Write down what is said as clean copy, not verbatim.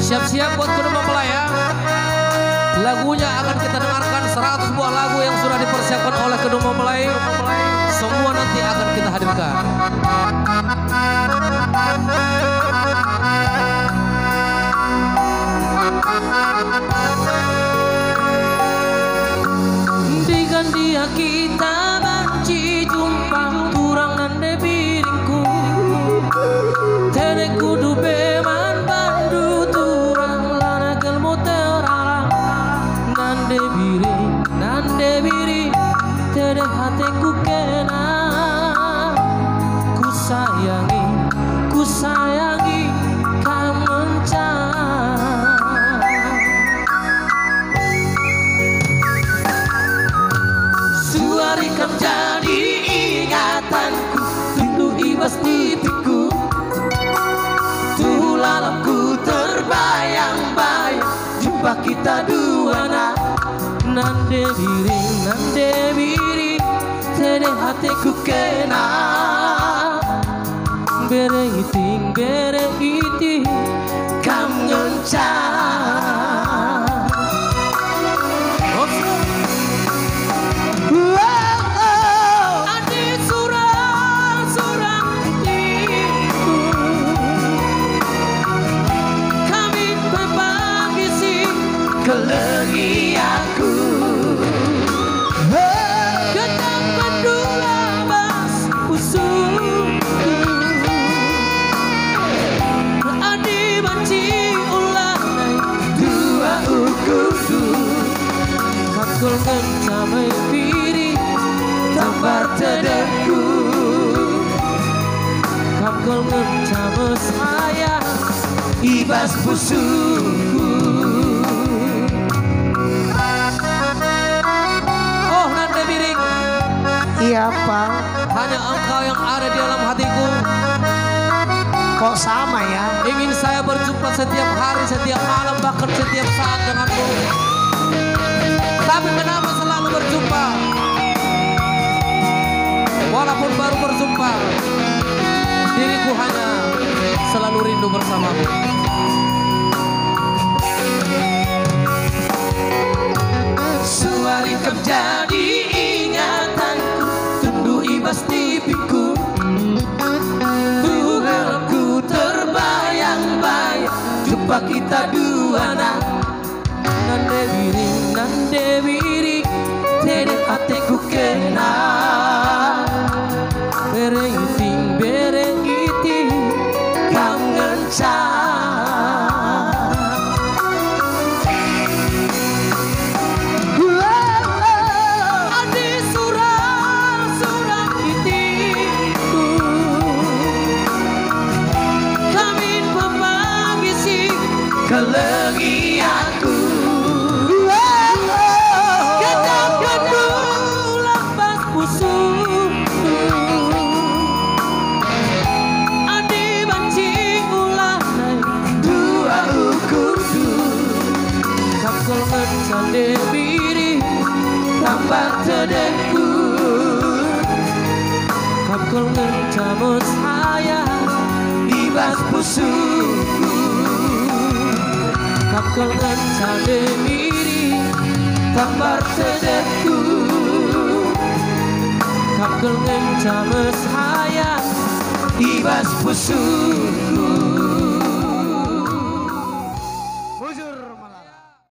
Siap-siap buat kedua mempelai ya. Lagunya akan kita dengarkan 100 buah lagu yang sudah dipersiapkan oleh kedua mempelai. Semua nanti akan kita hadirkan. Dengan dia kita banci jumpa turang nande biringku. Tere kudu beman bandu turang lana kelmu terarang. Nande biring tere hatiku kena. Ku sayangi kamu Suari kam jadi ingatanku, rindu ibas titikku. Tulalapku terbayang-bayang, jumpa kita dua nande biring, tere hatiku kena. Bere iting, kam ngencang. Adi surang hatiku, kami berbagi kelengi aku. Ketang pendula bas usung. Adi banci ulah dua ukudu. Kakul ngencamai piri tambar tedeku. Kakul ngencamai saya ibas pusuku. Oh nande biring. Iya Pak. Hanya engkau yang ada di dalam hatiku. Kok sama ya? Ingin saya berjumpa setiap hari, setiap malam, bahkan setiap saat denganmu. Tapi kenapa selalu berjumpa? Walaupun baru berjumpa, diriku hanya selalu rindu bersamamu. Suari kam jadi ingatanku, tundu ibas tipiku. Tugalku terbayang-bayang, jumpa kita dua nande biring, tere hatiku kena. Bere iting, kam ngencang. Adi surang hatiku, kami berbagi kelengi aku. Ketang pendula bas pusuk. Adi banci ulah dua ukudu. Kakul ngencande biri tambah tedeku. Kakul ngencamut saya ibas pusuku. Kakul ngencande biri tambah tedeku. Kakul ngencamut saya ibas pusuku.